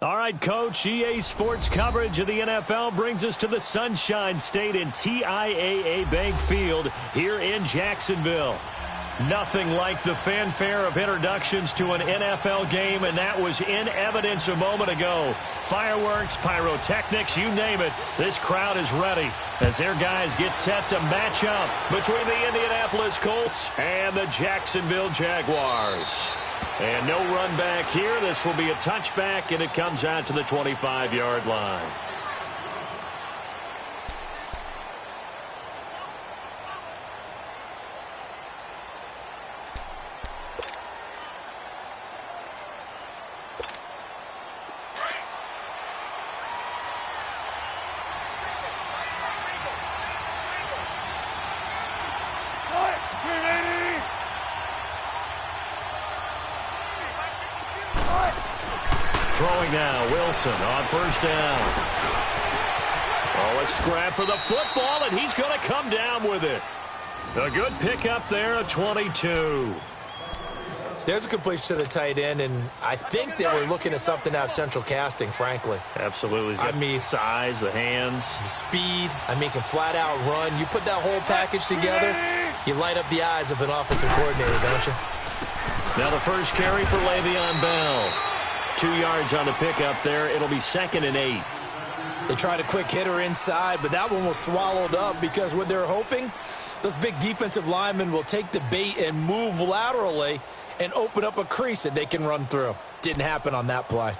All right, Coach, EA Sports coverage of the NFL brings us to the Sunshine State in TIAA Bank Field here in Jacksonville. Nothing like the fanfare of introductions to an NFL game, and that was in evidence a moment ago. Fireworks, pyrotechnics, you name it. This crowd is ready as their guys get set to match up between the Indianapolis Colts and the Jacksonville Jaguars. And no run back here. This will be a touchback, and it comes out to the 25-yard line. Throwing now, Wilson on first down. Oh, a scrap for the football, and he's going to come down with it. A good pickup there at 22. There's a completion to the tight end, and I think they were looking at something out of central casting, frankly. Absolutely. I mean, size, the hands. The speed. I mean, can flat out run. You put that whole package together, you light up the eyes of an offensive coordinator, don't you? Now the first carry for Le'Veon Bell. 2 yards on the pickup there. It'll be 2nd and 8. They tried a quick hitter inside, but that one was swallowed up because what they're hoping, those big defensive linemen will take the bait and move laterally and open up a crease that they can run through. Didn't happen on that play.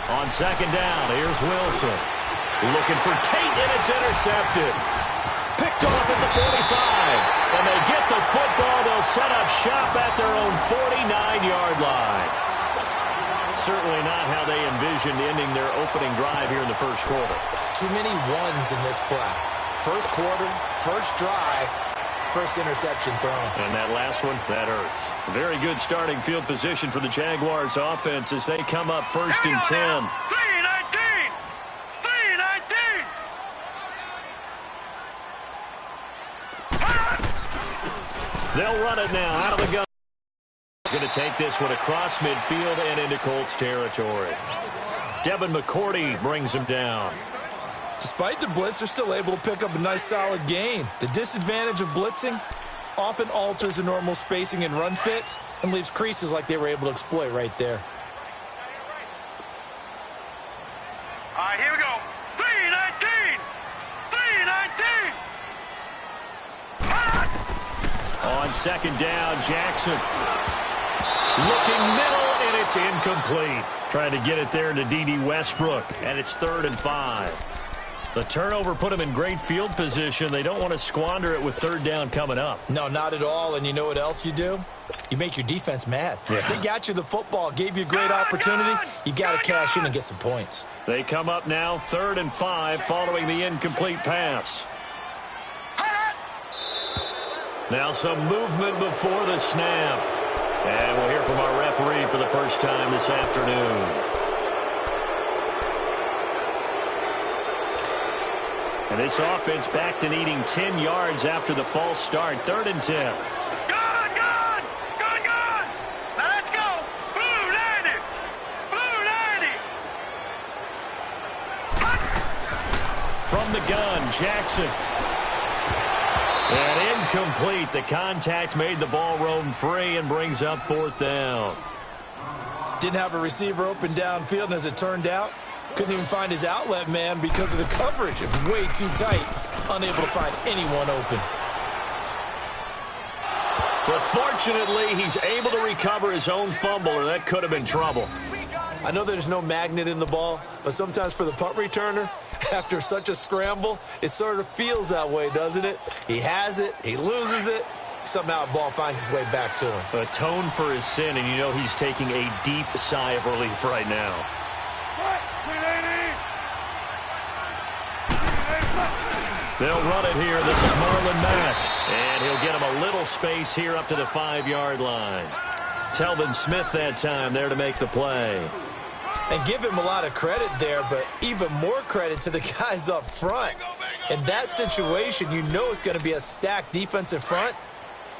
On 2nd down, here's Wilson. Looking for Tate, and it's intercepted. Picked off at the 45. And they get the football. They'll set up shop at their own 49-yard line. Certainly not how they envisioned ending their opening drive here in the first quarter. Too many ones in this play. First quarter, first drive, first interception thrown. And that last one, that hurts. Very good starting field position for the Jaguars offense as they come up 1st and 10. They'll run it now out of the gun. He's going to take this one across midfield and into Colts territory. Devin McCourty brings him down. Despite the blitz, they're still able to pick up a nice solid gain. The disadvantage of blitzing often alters the normal spacing and run fits and leaves creases like they were able to exploit right there. All right, here we go. 3-19! 3-19! On 2nd down, Jackson. Looking middle, and it's incomplete. Trying to get it there to D.D. Westbrook, and it's 3rd and 5. The turnover put them in great field position. They don't want to squander it with 3rd down coming up. No, not at all. And you know what else you do? You make your defense mad. Yeah. They got you the football, gave you a great opportunity. You got to cash in and get some points. They come up now 3rd and 5 following the incomplete pass. Now some movement before the snap. And we'll hear from our referee for the first time this afternoon. And this offense back to needing 10 yards after the false start. 3rd and 10. Good! Now let's go! Blue 90! Blue 90! From the gun, Jackson. And incomplete. The contact made the ball roam free and brings up 4th down. Didn't have a receiver open downfield, and as it turned out, couldn't even find his outlet man because of the coverage. It was way too tight, unable to find anyone open. But fortunately, he's able to recover his own fumble, or that could have been trouble. I know there's no magnet in the ball, but sometimes for the punt returner, after such a scramble, it sort of feels that way, doesn't it? He has it, he loses it, somehow the ball finds its way back to him. Atone for his sin, and you know he's taking a deep sigh of relief right now. They'll run it here. This is Marlon Mack. And he'll get him a little space here up to the 5-yard line. Telvin Smith that time there to make the play. And give him a lot of credit there, but even more credit to the guys up front. In that situation, you know it's going to be a stacked defensive front.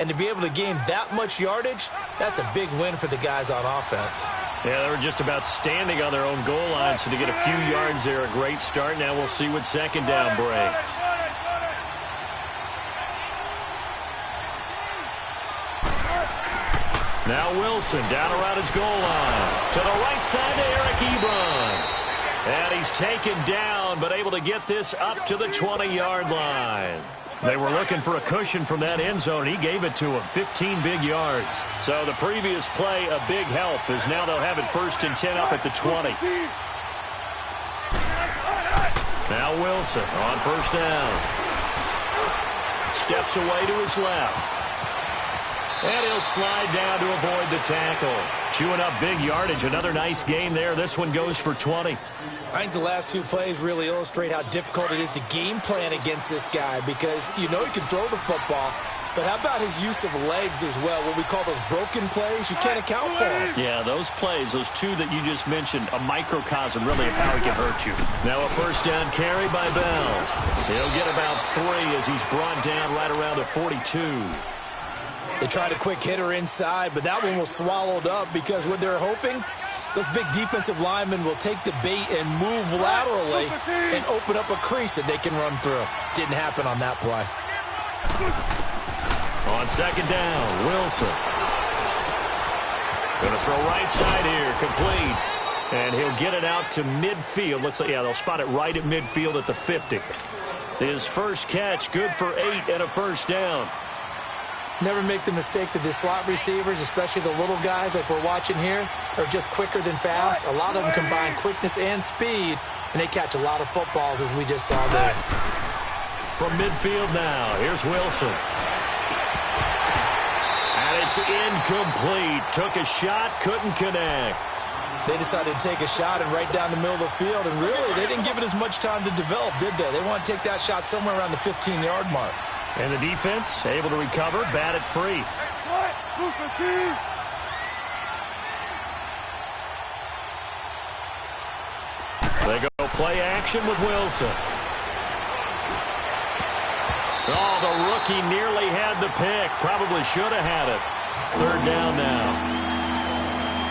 And to be able to gain that much yardage, that's a big win for the guys on offense. Yeah, they were just about standing on their own goal line, so to get a few yards there, a great start. Now we'll see what second down brings. Now Wilson down around his goal line. To the right side to Eric Ebron. And he's taken down, but able to get this up to the 20-yard line. They were looking for a cushion from that end zone. He gave it to him, 15 big yards. So the previous play, a big help, as now they'll have it 1st and 10 up at the 20. Now Wilson on 1st down. Steps away to his left. And he'll slide down to avoid the tackle. Chewing up big yardage. Another nice gain there. This one goes for 20. I think the last two plays really illustrate how difficult it is to game plan against this guy, because you know he can throw the football, but how about his use of legs as well? What we call those broken plays, you can't account for them. Yeah, those plays, those two that you just mentioned, a microcosm really of how he can hurt you. Now a 1st down carry by Bell. He'll get about 3 as he's brought down right around the 42. They tried a quick hitter inside, but that one was swallowed up because what they're hoping, those big defensive linemen will take the bait and move laterally and open up a crease that they can run through. Didn't happen on that play. On 2nd down, Wilson. Going to throw right side here, complete. And he'll get it out to midfield. Let's say, yeah, they'll spot it right at midfield at the 50. His first catch, good for 8 and a 1st down. Never make the mistake that the slot receivers, especially the little guys like we're watching here, are just quicker than fast. A lot of them combine quickness and speed, and they catch a lot of footballs, as we just saw there. From midfield now, here's Wilson. And it's incomplete. Took a shot, couldn't connect. They decided to take a shot and right down the middle of the field, and really, they didn't give it as much time to develop, did they? They want to take that shot somewhere around the 15-yard mark. And the defense able to recover, bat it free. They go play action with Wilson. Oh, the rookie nearly had the pick. Probably should have had it. 3rd down now.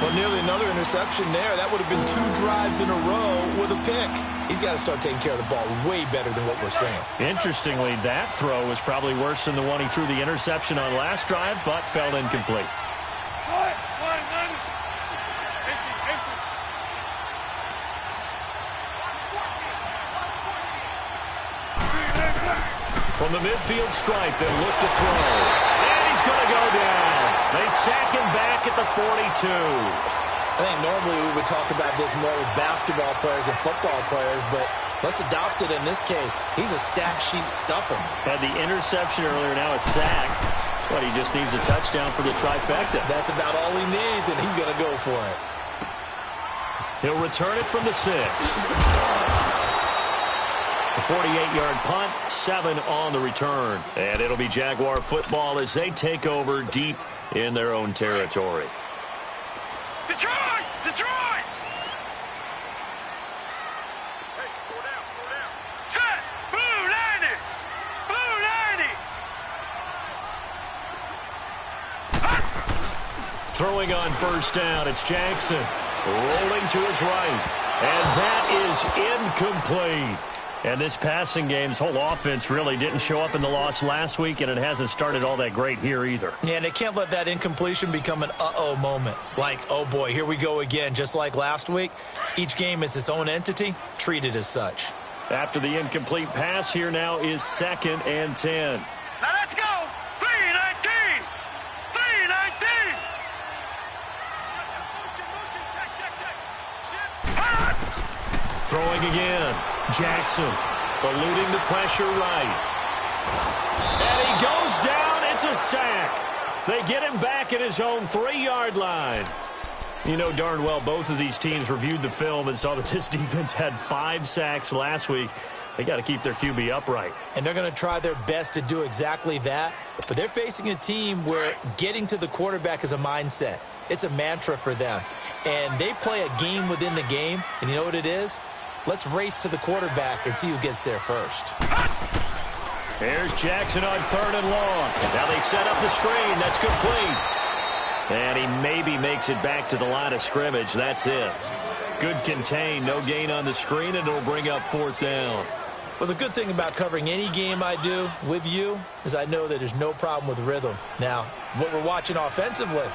Well, nearly another interception there. That would have been 2 drives in a row with a pick. He's got to start taking care of the ball way better than what we're seeing. Interestingly, that throw was probably worse than the one he threw the interception on last drive, but fell incomplete. From the midfield stripe, they look to throw. And he's going to go down. They sack him back at the 42. I think normally we would talk about this more with basketball players and football players, but let's adopt it in this case. He's a stat sheet stuffer. Had the interception earlier, now a sack. But he just needs a touchdown for the trifecta. That's about all he needs, and he's going to go for it. He'll return it from the 6. A 48-yard punt, 7 on the return. And it'll be Jaguar football as they take over deep in their own territory. Detroit! Detroit! Hey, go down. Set! Blue 90! Blue 90! Throwing on 1st down, it's Jackson. Rolling to his right. And that is incomplete. And this passing game's whole offense really didn't show up in the loss last week, and it hasn't started all that great here either. Yeah, and they can't let that incompletion become an uh-oh moment. Like, oh boy, here we go again, just like last week. Each game is its own entity, treated as such. After the incomplete pass, here now is 2nd and 10. Now let's go! 3-19! 3-19! Throwing again. Jackson eluding the pressure right. And he goes down. It's a sack. They get him back at his own 3-yard line. You know darn well both of these teams reviewed the film and saw that this defense had 5 sacks last week. They got to keep their QB upright. And they're going to try their best to do exactly that. But they're facing a team where getting to the quarterback is a mindset. It's a mantra for them. And they play a game within the game, and you know what it is? Let's race to the quarterback and see who gets there first. Here's Jackson on 3rd and long. Now they set up the screen. That's complete. And he maybe makes it back to the line of scrimmage. That's it. Good contain. No gain on the screen, and it'll bring up 4th down. Well, the good thing about covering any game I do with you is I know that there's no problem with rhythm. Now, what we're watching offensively,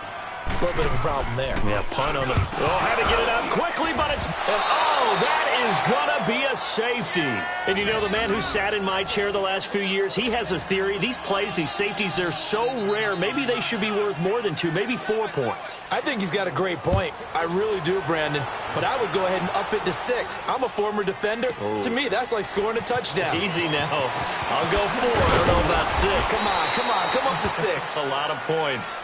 a little bit of a problem there. Yeah, punt on the... Oh, had to get it out quickly, but it's... Oh, that is going to be a safety. And you know, the man who sat in my chair the last few years, he has a theory. These plays, these safeties, they're so rare. Maybe they should be worth more than 2, maybe 4 points. I think he's got a great point. I really do, Brandon. But I would go ahead and up it to 6. I'm a former defender. Oh. To me, that's like scoring a touchdown. Easy now. I'll go 4. I don't know about 6. Come up to 6. A lot of points.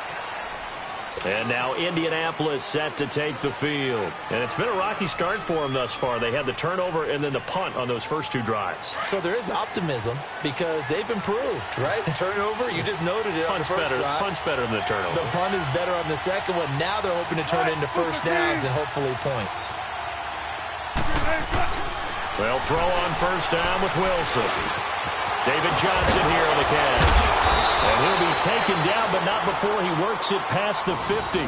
And now Indianapolis set to take the field. And it's been a rocky start for them thus far. They had the turnover and then the punt on those first 2 drives. So there is optimism because they've improved, right? Turnover, you just noted it. Punt's better. Punt's better than the turnover. The punt is better on the second one. Now they're hoping to turn it into first downs and hopefully points. They'll throw on first down with Wilson. David Johnson here on the catch. And he'll be taken down, but not before he works it past the 50.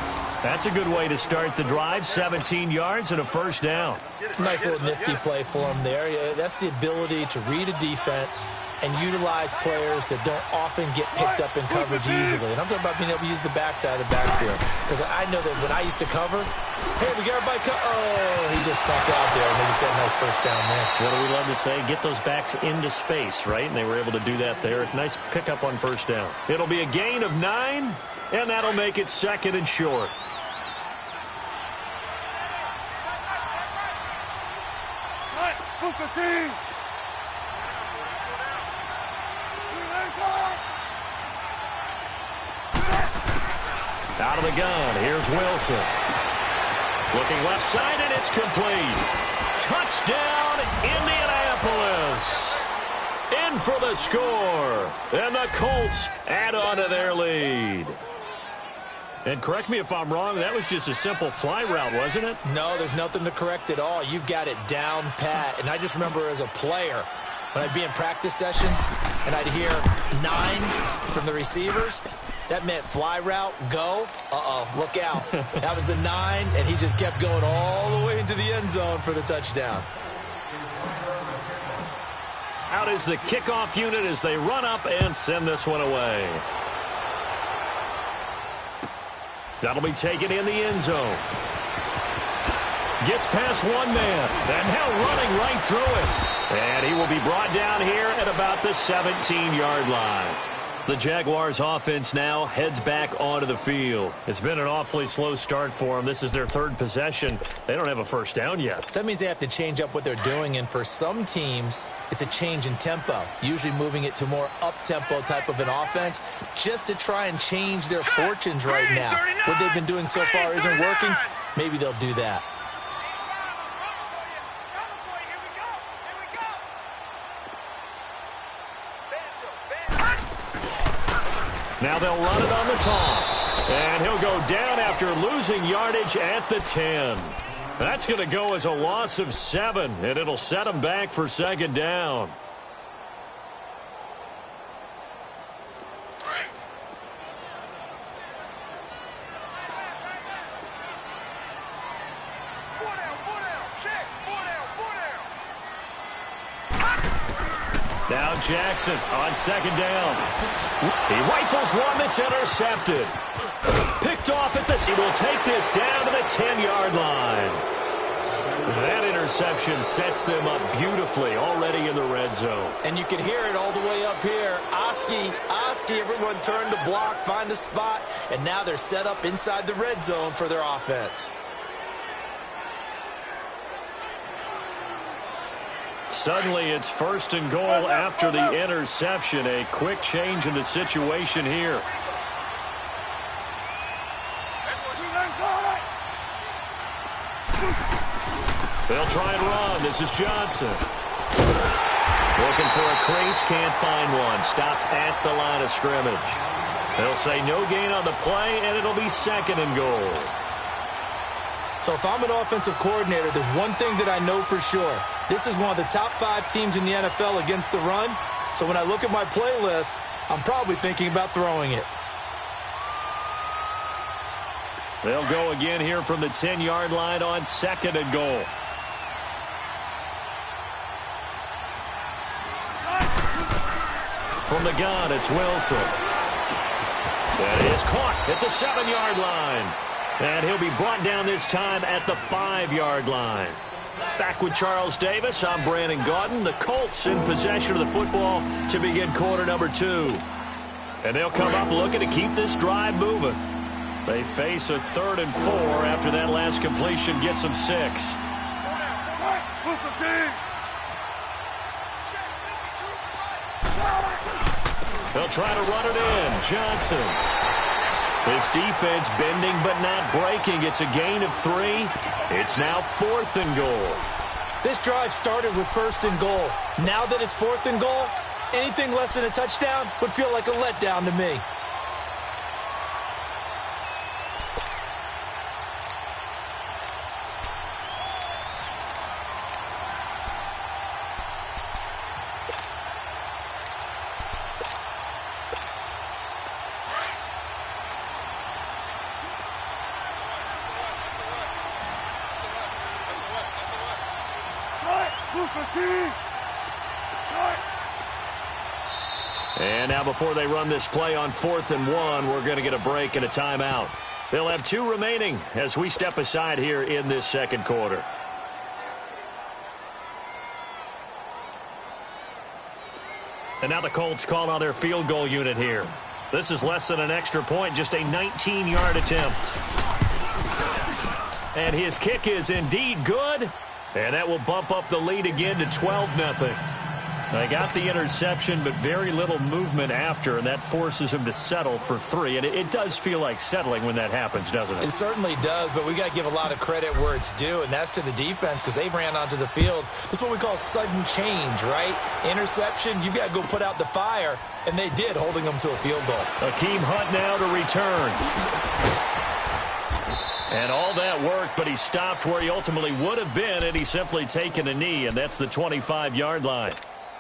That's a good way to start the drive. 17 yards and a first down. Nice little nifty play for him there. Yeah, that's the ability to read a defense and utilize players that don't often get picked up in coverage easily. And I'm talking about being able to use the backside of the backfield. Because I know that when I used to cover, hey, we got everybody oh, he just snuck out there, and they just got a nice first down there. What do we love to say? Get those backs into space, right? And they were able to do that there. Nice pickup on first down. It'll be a gain of 9, and that'll make it 2nd and short. Out of the gun, here's Wilson. Looking left side, and it's complete. Touchdown, Indianapolis. In for the score. And the Colts add on to their lead. And correct me if I'm wrong, that was just a simple fly route, wasn't it? No, there's nothing to correct at all. You've got it down pat. And I just remember as a player, when I'd be in practice sessions and I'd hear 9 from the receivers, that meant fly route, go. Look out. That was the 9, and he just kept going all the way into the end zone for the touchdown. Out is the kickoff unit as they run up and send this one away. That'll be taken in the end zone. Gets past one man. And now running right through it. And he will be brought down here at about the 17-yard line. The Jaguars offense now heads back onto the field. It's been an awfully slow start for them. This is their 3rd possession. They don't have a first down yet. So that means they have to change up what they're doing, and for some teams, it's a change in tempo, usually moving it to more up-tempo type of an offense just to try and change their fortunes right now. What they've been doing so far isn't working. Maybe they'll do that. Now they'll run it on the toss. And he'll go down after losing yardage at the 10. That's going to go as a loss of 7, and it'll set him back for 2nd down. Now Jackson on 2nd down. He rifles one that's intercepted. Picked off at the... He will take this down to the 10-yard line. That interception sets them up beautifully already in the red zone. And you can hear it all the way up here. Oski, everyone turned to block, find a spot, and now they're set up inside the red zone for their offense. Suddenly, it's 1st and goal after the interception. A quick change in the situation here. They'll try and run. This is Johnson. Looking for a crease, can't find one. Stopped at the line of scrimmage. They'll say no gain on the play, and it'll be 2nd and goal. So if I'm an offensive coordinator, there's one thing that I know for sure. This is one of the top 5 teams in the NFL against the run. So when I look at my playlist, I'm probably thinking about throwing it. They'll go again here from the 10-yard line on 2nd and goal. From the gun, it's Wilson. That is caught at the 7-yard line. And he'll be brought down this time at the 5-yard line. Back with Charles Davis, I'm Brandon Gaudin. The Colts in possession of the football to begin quarter number 2. And they'll come up looking to keep this drive moving. They face a 3rd and 4 after that last completion gets them 6. They'll try to run it in. Johnson. This defense bending but not breaking. It's a gain of 3. It's now 4th and goal. This drive started with 1st and goal. Now that it's 4th and goal, anything less than a touchdown would feel like a letdown to me. And now before they run this play on 4th and 1, we're going to get a break and a timeout. They'll have 2 remaining as we step aside here in this 2nd quarter. And now the Colts call on their field goal unit here. This is less than an extra point, just a 19-yard attempt. And his kick is indeed good. And that will bump up the lead again to 12-0. They got the interception, but very little movement after, and that forces him to settle for 3. And it does feel like settling when that happens, doesn't it? It certainly does, but we got to give a lot of credit where it's due, and that's to the defense because they ran onto the field. This is what we call sudden change, right? Interception, you got to go put out the fire, and they did, holding them to a field goal. Akeem Hunt now to return. And all that worked, but he stopped where he ultimately would have been, and he's simply taken a knee, and that's the 25-yard line.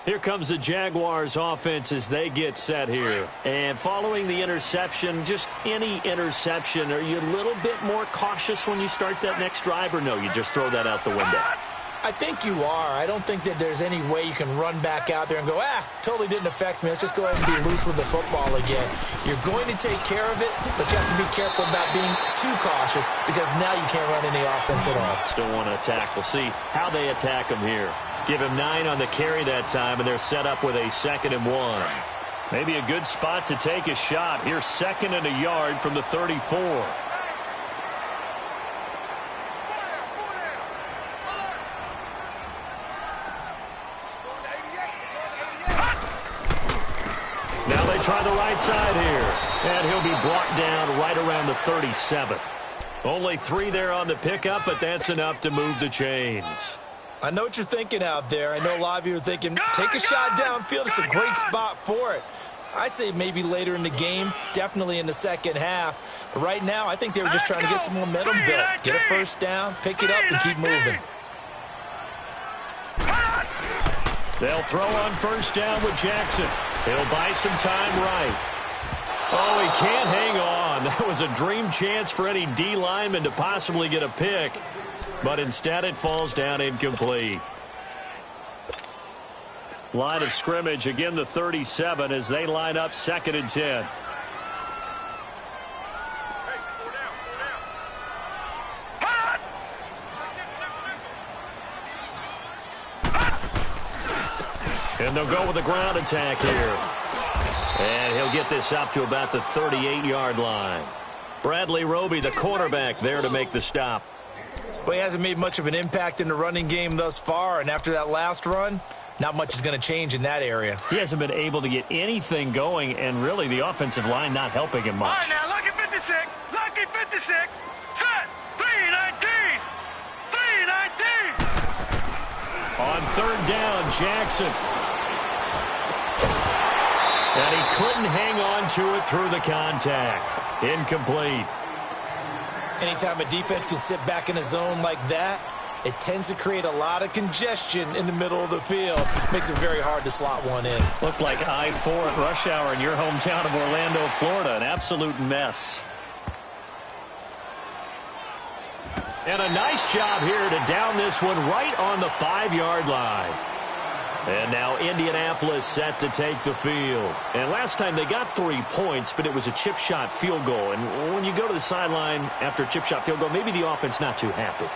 Here comes the Jaguars offense as they get set here. And following the interception, just any interception, are you a little bit more cautious when you start that next drive, or no, you just throw that out the window? I think you are. I don't think that there's any way you can run back out there and go, totally didn't affect me. Let's just go ahead and be loose with the football again. You're going to take care of it, but you have to be careful about being too cautious because now you can't run any offense at all. Still want to attack. We'll see how they attack him here. Give him 9 on the carry that time, and they're set up with a 2nd and 1. Maybe a good spot to take a shot. Here's 2nd and a yard from the 34. Now they try the right side here, and he'll be brought down right around the 37. Only 3 there on the pickup, but that's enough to move the chains. I know what you're thinking out there. I know a lot of you are thinking, take a shot downfield. It's a great spot for it. I'd say maybe later in the game, definitely in the second half. But right now, I think they were just trying to get some momentum built. Get a first down, pick it up, and keep moving. They'll throw on first down with Jackson. He'll buy some time right. Oh, he can't hang on. That was a dream chance for any D lineman to possibly get a pick. But instead it falls down incomplete. Line of scrimmage, again the 37 as they line up 2nd and 10. And they'll go with the ground attack here. And he'll get this up to about the 38-yard line. Bradley Roby, the quarterback, there to make the stop. Well, he hasn't made much of an impact in the running game thus far, and after that last run, not much is going to change in that area. He hasn't been able to get anything going, and really the offensive line not helping him much. All right, now, lucky 56, lucky 56, set, 319, 319. On 3rd down, Jackson. And he couldn't hang on to it through the contact. Incomplete. Anytime a defense can sit back in a zone like that, it tends to create a lot of congestion in the middle of the field. Makes it very hard to slot one in. Looked like I-4 at rush hour in your hometown of Orlando, Florida. An absolute mess. And a nice job here to down this one right on the 5-yard line. And now Indianapolis set to take the field. And last time they got 3 points, but it was a chip shot field goal. And when you go to the sideline after a chip shot field goal, maybe the offense not too happy.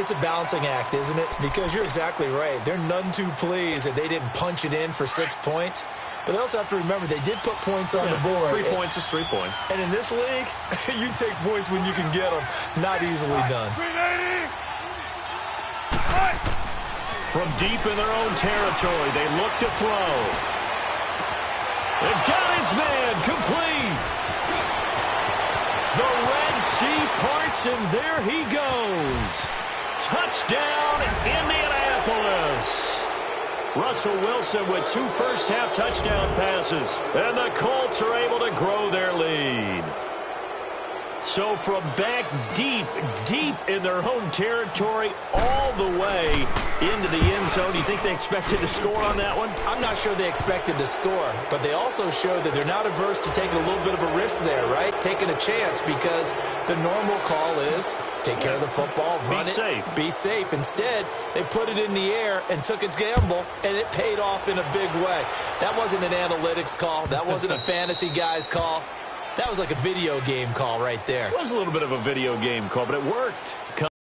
It's a balancing act, isn't it? Because you're exactly right. They're none too pleased that they didn't punch it in for 6 points. But they also have to remember they did put points on the board. 3 points is 3 points. And in this league, you take points when you can get them. Not easily done. From deep in their own territory, they look to throw. And got his man complete. The Red Sea parts, and there he goes. Touchdown, Indianapolis. Russell Wilson with 2 first-half touchdown passes. And the Colts are able to grow their lead. So from back deep in their own territory all the way into the end zone, do you think they expected to score on that one? I'm not sure they expected to score, but they also showed that they're not averse to taking a little bit of a risk there, right? Taking a chance, because the normal call is take care of the football, run it, be safe. Instead, they put it in the air and took a gamble, and it paid off in a big way. That wasn't an analytics call. That wasn't a fantasy guy's call. That was like a video game call right there. It was a little bit of a video game call, but it worked.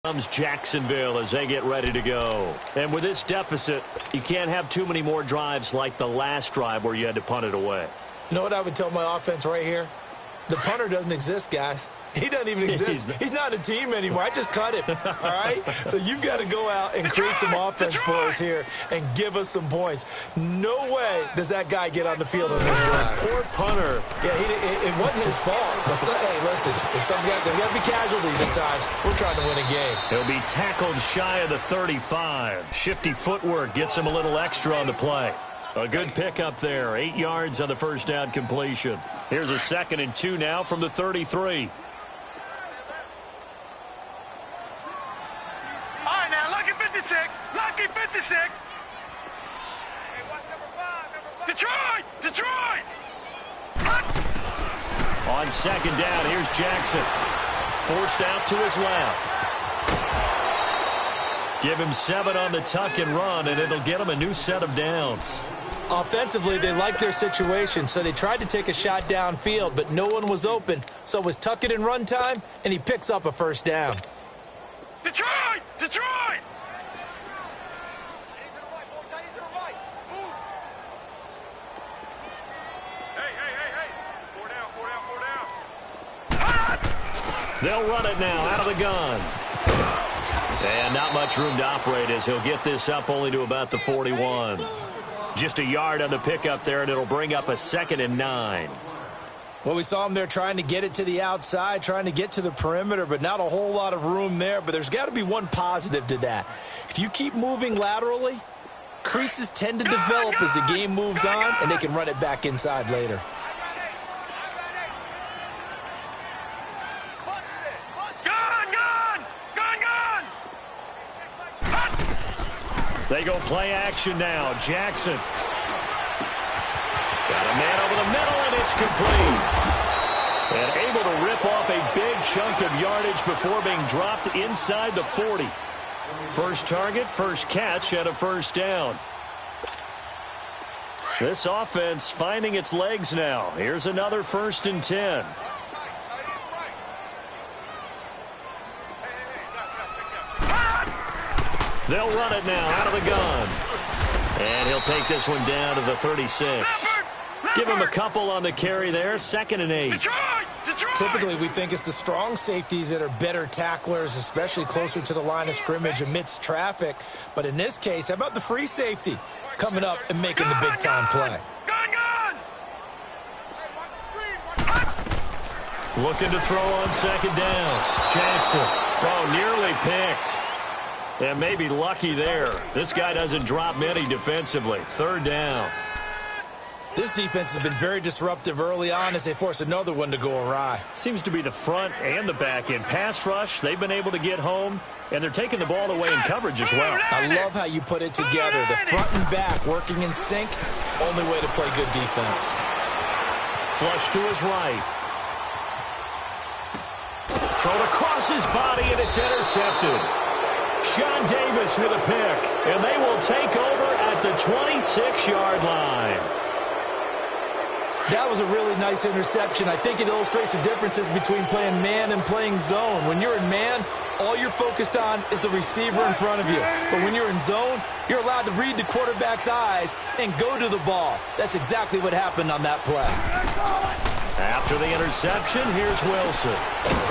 Comes Jacksonville as they get ready to go. And with this deficit, you can't have too many more drives like the last drive where you had to punt it away. You know what I would tell my offense right here? The punter doesn't exist, guys. He doesn't even exist. He's not a team anymore. I just cut him, all right? So you've got to go out and create some offense for us here and give us some points. No way does that guy get on the field on this drive. Poor punter. Yeah, it wasn't his fault. But hey, listen, there's got to be casualties at times. We're trying to win a game. He'll be tackled shy of the 35. Shifty footwork gets him a little extra on the play. A good pickup there. 8 yards on the first down completion. Here's a 2nd and 2 now from the 33. All right, now, lucky 56. Lucky 56. Hey, watch number 5. Detroit! Detroit! On 2nd down, here's Jackson. Forced out to his left. Give him 7 on the tuck and run, and it'll get him a new set of downs. Offensively, they liked their situation, so they tried to take a shot downfield, but no one was open. So it was tuck it and run time, and he picks up a first down. Detroit! Detroit! They'll run it now out of the gun. And not much room to operate as he'll get this up only to about the 41. Just a yard on the pickup there, and it'll bring up a 2nd and 9. Well, we saw him there trying to get it to the outside, trying to get to the perimeter, but not a whole lot of room there. But there's got to be one positive to that. If you keep moving laterally, creases tend to develop as the game moves on, and they can run it back inside later. They go play action now. Jackson. Got a man over the middle, and it's complete. And able to rip off a big chunk of yardage before being dropped inside the 40. First target, first catch, and a first down. This offense finding its legs now. Here's another 1st and 10. They'll run it now out of the gun. And he'll take this one down to the 36. Give him a couple on the carry there. 2nd and 8. Typically, we think it's the strong safeties that are better tacklers, especially closer to the line of scrimmage amidst traffic. But in this case, how about the free safety coming up and making the big-time play? Looking to throw on 2nd down. Jackson. Oh, nearly picked. And maybe lucky there. This guy doesn't drop many defensively. 3rd down. This defense has been very disruptive early on as they force another one to go awry. Seems to be the front and the back end. Pass rush, they've been able to get home, and they're taking the ball away in coverage as well. I love how you put it together. The front and back working in sync. Only way to play good defense. Flush to his right. Thrown across his body, and it's intercepted. Sean Davis with a pick, and they will take over at the 26-yard line. That was a really nice interception. I think it illustrates the differences between playing man and playing zone. When you're in man, all you're focused on is the receiver in front of you. But when you're in zone, you're allowed to read the quarterback's eyes and go to the ball. That's exactly what happened on that play. After the interception, here's Wilson.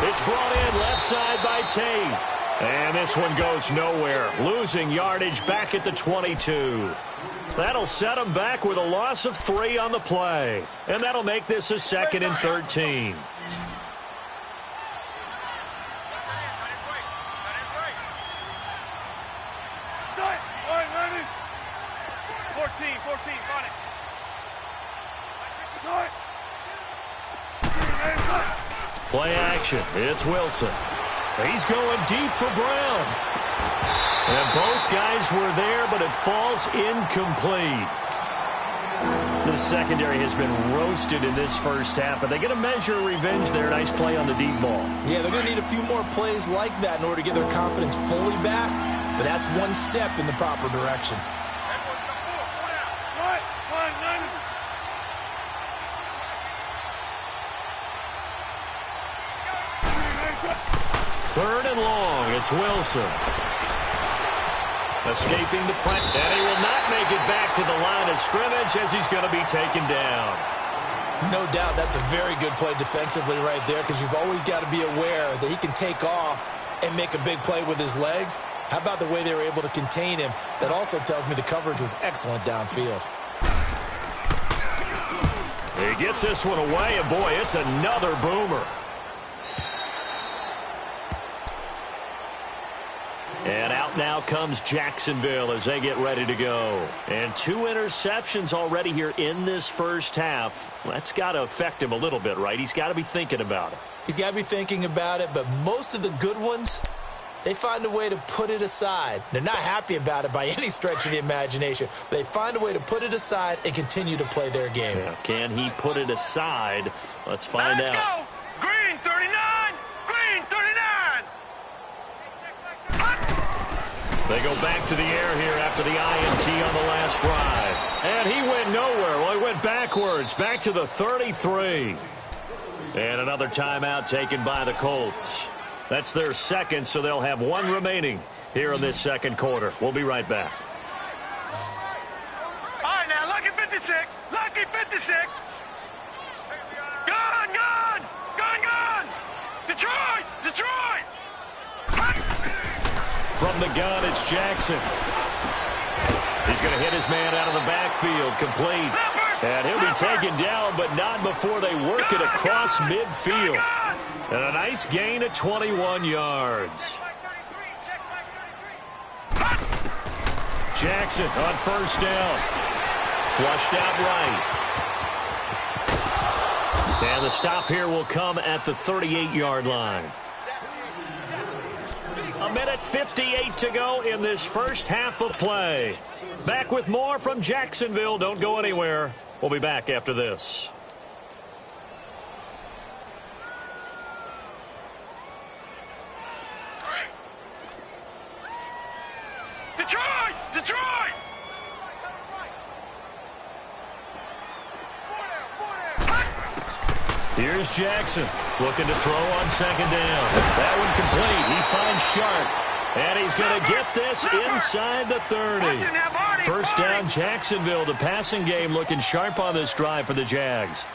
It's brought in left side by Tate. And this one goes nowhere, losing yardage back at the 22. That'll set them back with a loss of 3 on the play. And that'll make this a 2nd and 13. Play action. It's Wilson. He's going deep for Brown. And both guys were there, but it falls incomplete. The secondary has been roasted in this first half, but they get a measure of revenge there. Nice play on the deep ball. Yeah, they're going to need a few more plays like that in order to get their confidence fully back, but that's one step in the proper direction. Third and long, it's Wilson. Escaping the press, and he will not make it back to the line of scrimmage as he's going to be taken down. No doubt that's a very good play defensively right there, because you've always got to be aware that he can take off and make a big play with his legs. How about the way they were able to contain him? That also tells me the coverage was excellent downfield. He gets this one away, and boy, it's another boomer. And out now comes Jacksonville as they get ready to go. And 2 interceptions already here in this first half. That's got to affect him a little bit, right? He's got to be thinking about it. He's got to be thinking about it, but most of the good ones, they find a way to put it aside. They're not happy about it by any stretch of the imagination, but they find a way to put it aside and continue to play their game. Yeah, can he put it aside? Let's find out. Go! Green 39! Green 39! They go back to the air here after the INT on the last drive. And he went nowhere. Well, he went backwards, back to the 33. And another timeout taken by the Colts. That's their second, so they'll have 1 remaining here in this second quarter. We'll be right back. All right, now, lucky 56. Lucky 56. Gun, gun! Gun, gun! Detroit! Detroit! From the gun, it's Jackson. He's going to hit his man out of the backfield, complete. And he'll be taken down, but not before they work it across midfield. And a nice gain of 21 yards. Jackson on first down. Flushed out right. And the stop here will come at the 38-yard line. 1:58 to go in this first half of play. Back with more from Jacksonville. Don't go anywhere. We'll be back after this. Detroit! Detroit! Here's Jackson looking to throw on second down. That one complete. He finds Sharp. And he's going to get this inside the 30. First down, Jacksonville. The passing game looking sharp on this drive for the Jags.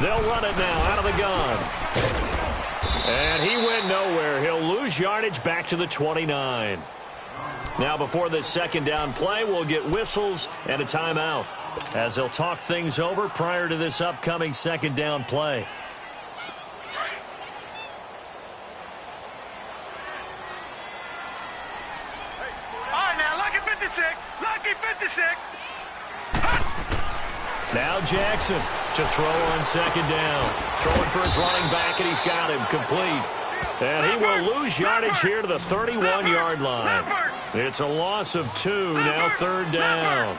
They'll run it now out of the gun. And he went nowhere. He'll lose yardage back to the 29. Now before this second down play, we'll get whistles and a timeout as they'll talk things over prior to this upcoming second down play. All right, now, lucky 56. 56. Lucky 56. Now Jackson to throw on second down. Throwing for his running back, and he's got him complete. And he will lose yardage here to the 31-yard line. It's a loss of 2, now third down.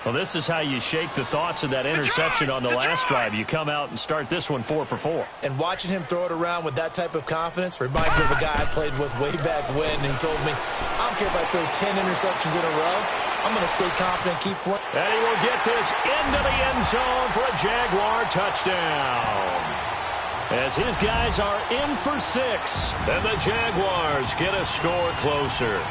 Well, this is how you shake the thoughts of that interception on the last drive. You come out and start this one 4 for 4. And watching him throw it around with that type of confidence reminds me of a guy I played with way back when, and he told me, I don't care if I throw 10 interceptions in a row. I'm going to stay confident, keep playing. And he will get this into the end zone for a Jaguar touchdown. As his guys are in for 6, and the Jaguars get a score closer.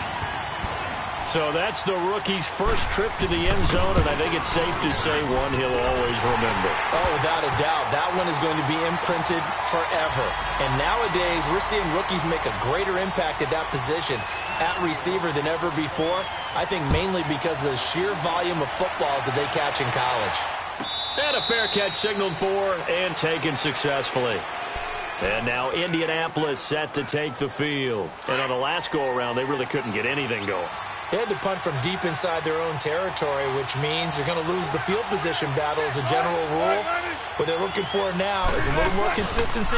So that's the rookie's first trip to the end zone, and I think it's safe to say one he'll always remember. Oh, without a doubt. That one is going to be imprinted forever. And nowadays, we're seeing rookies make a greater impact at that position at receiver than ever before. I think mainly because of the sheer volume of footballs that they catch in college. And a fair catch signaled for and taken successfully. And now Indianapolis set to take the field. And on the last go-around, they really couldn't get anything going. They had to punt from deep inside their own territory, which means they're going to lose the field position battle as a general rule. What they're looking for now is a little more consistency,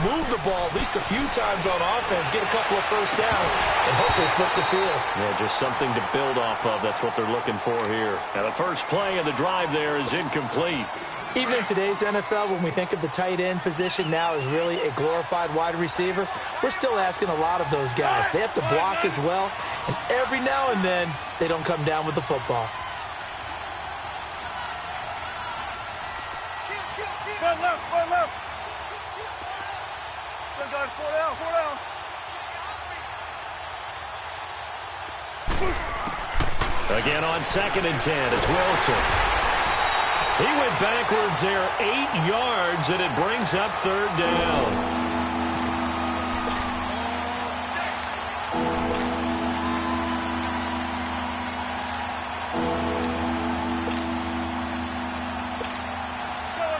move the ball at least a few times on offense, get a couple of first downs, and hopefully flip the field. Yeah, just something to build off of. That's what they're looking for here. Now, the first play of the drive there is incomplete. Even in today's NFL, when we think of the tight end position now as really a glorified wide receiver, we're still asking a lot of those guys. They have to block as well, and every now and then, they don't come down with the football. One left, one left. Good guys, 4 down, 4 down. Again on 2nd and 10, it's Wilson. He went backwards there 8 yards, and it brings up third down.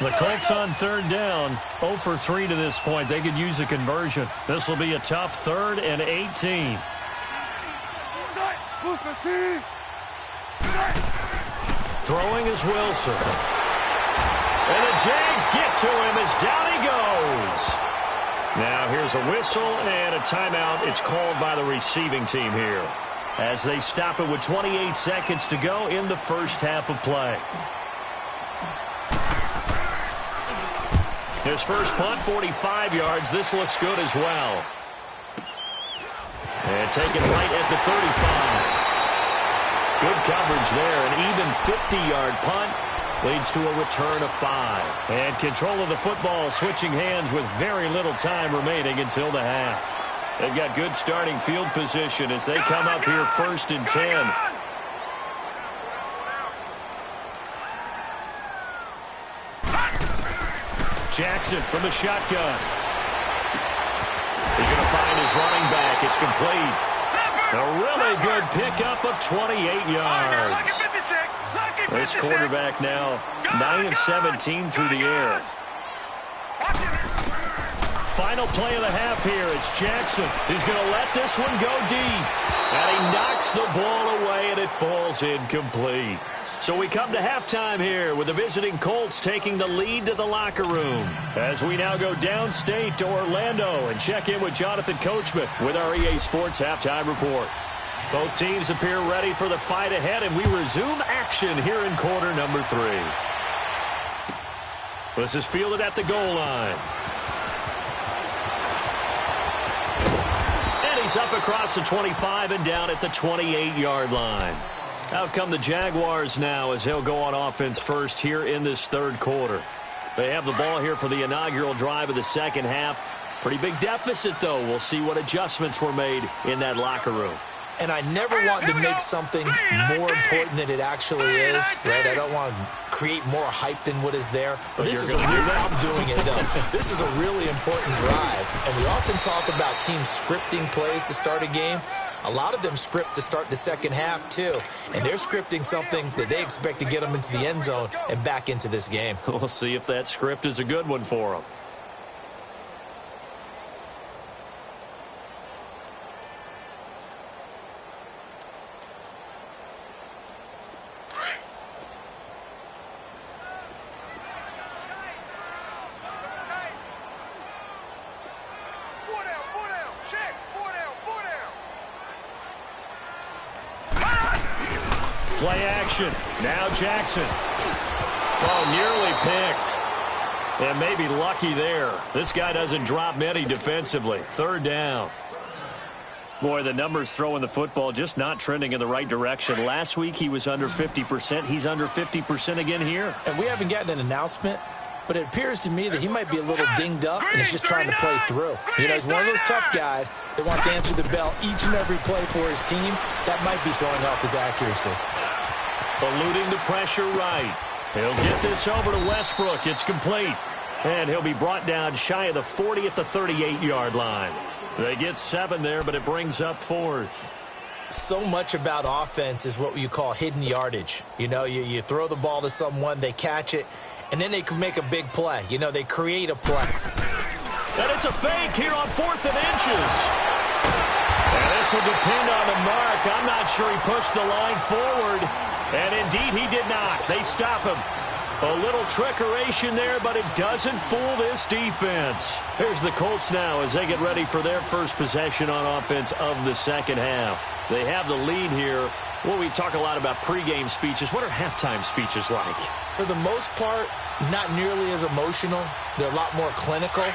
The Colts on third down, 0 for 3 to this point. They could use a conversion. This will be a tough 3rd and 18. Throwing is Wilson. And the Jags get to him as down he goes. Now here's a whistle and a timeout. It's called by the receiving team here as they stop it with 28 seconds to go in the first half of play. His first punt, 45 yards. This looks good as well. And taken right at the 35. Good coverage there. An even 50-yard punt leads to a return of 5. And control of the football switching hands with very little time remaining until the half. They've got good starting field position as they come up here 1st and 10. Jackson from the shotgun. He's going to find his running back. It's complete. A really good pickup of 28 yards. This quarterback now 9 of 17 through the air. Final play of the half here. It's Jackson. He's going to let this one go deep. And he knocks the ball away, and it falls incomplete. So we come to halftime here with the visiting Colts taking the lead to the locker room. As we now go downstate to Orlando and check in with Jonathan Coachman with our EA Sports Halftime Report. Both teams appear ready for the fight ahead, and we resume action here in quarter number 3. This is fielded at the goal line. And he's up across the 25 and down at the 28-yard line. Out come the Jaguars now as he'll go on offense first here in this third quarter. They have the ball here for the inaugural drive of the second half. Pretty big deficit, though. We'll see what adjustments were made in that locker room. And I never want to make something more important than it actually is, right? I don't want to create more hype than what is there. But this is a real, I'm doing it, though. This is a really important drive. And we often talk about teams scripting plays to start a game. A lot of them script to start the second half, too. And they're scripting something that they expect to get them into the end zone and back into this game. We'll see if that script is a good one for them. Play action. Now Jackson. Oh, nearly picked. And maybe lucky there. This guy doesn't drop many defensively. Third down. Boy, the numbers throwing the football just not trending in the right direction. Last week he was under 50%. He's under 50% again here. And we haven't gotten an announcement, but it appears to me that he might be a little dinged up and is just trying to play through. You know, he's one of those tough guys that wants to answer the bell each and every play for his team. That might be throwing off his accuracy. Eluding the pressure right. He'll get this over to Westbrook. It's complete. And he'll be brought down shy of the 40 at the 38-yard line. They get 7 there, but it brings up 4th. So much about offense is what you call hidden yardage. You know, you throw the ball to someone, they catch it, and then they can make a big play. You know, they create a play. And it's a fake here on 4th and inches. And this will depend on the mark. I'm not sure he pushed the line forward. And indeed, he did not. They stop him. A little trickeration there, but it doesn't fool this defense. Here's the Colts now as they get ready for their first possession on offense of the second half. They have the lead here. Well, we talk a lot about pregame speeches. What are halftime speeches like? For the most part, not nearly as emotional. They're a lot more clinical.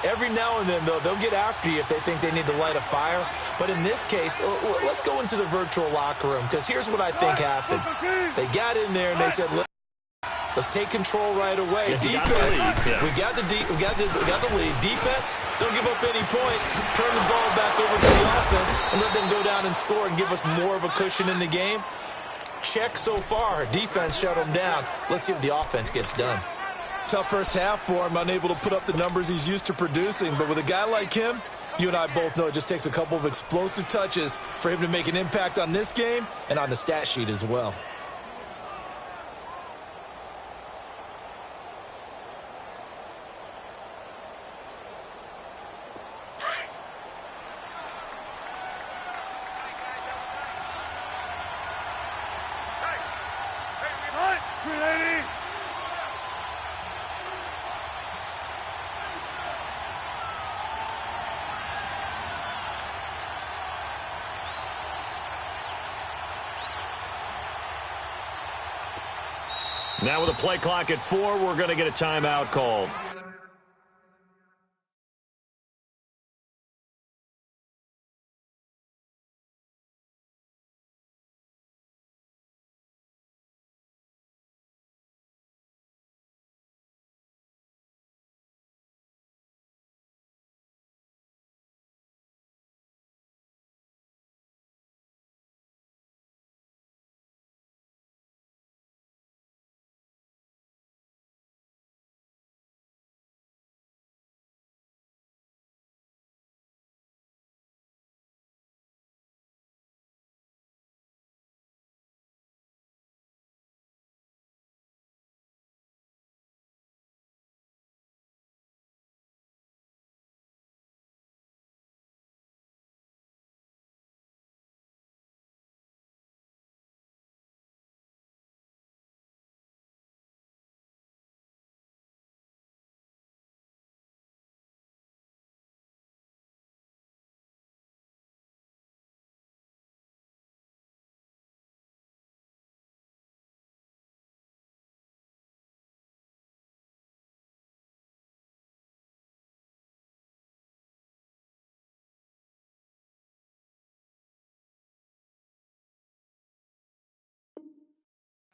Every now and then, though, they'll get after you if they think they need to light a fire. But in this case, let's go into the virtual locker room, because here's what I think happened. They got in there and they said, let's take control right away. Defense, we got the lead. Defense, don't give up any points. Turn the ball back over to the offense and let them go down and score and give us more of a cushion in the game. Check so far. Defense shut them down. Let's see if the offense gets done. Tough first half for him, unable to put up the numbers he's used to producing. But with a guy like him, you and I both know it just takes a couple of explosive touches for him to make an impact on this game and on the stat sheet as well. Now with a play clock at 4, we're going to get a timeout called.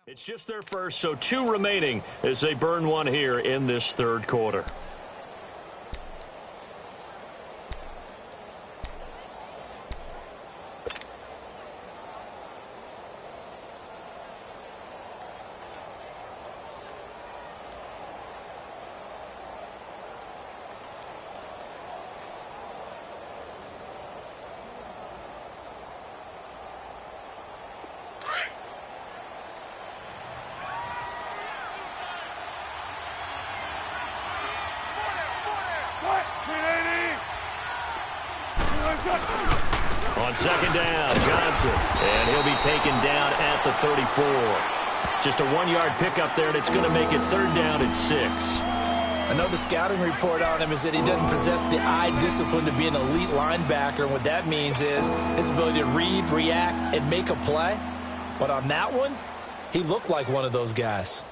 It's just their first, so 2 remaining as they burn one here in this third quarter. On second down, Johnson, and he'll be taken down at the 34. Just a 1-yard pickup there, and it's going to make it third down and 6. I know the scouting report on him is that he doesn't possess the eye discipline to be an elite linebacker. And what that means is his ability to read, react, and make a play. But on that one, he looked like one of those guys.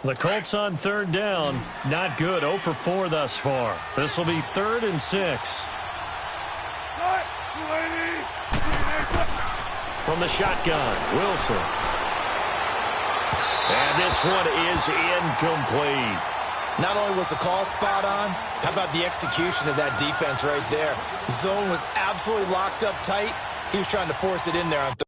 The Colts on third down. Not good. 0 for 4 thus far. This will be 3rd and 6. From the shotgun, Wilson. And this one is incomplete. Not only was the call spot on, how about the execution of that defense right there? Zone was absolutely locked up tight. He was trying to force it in there on third.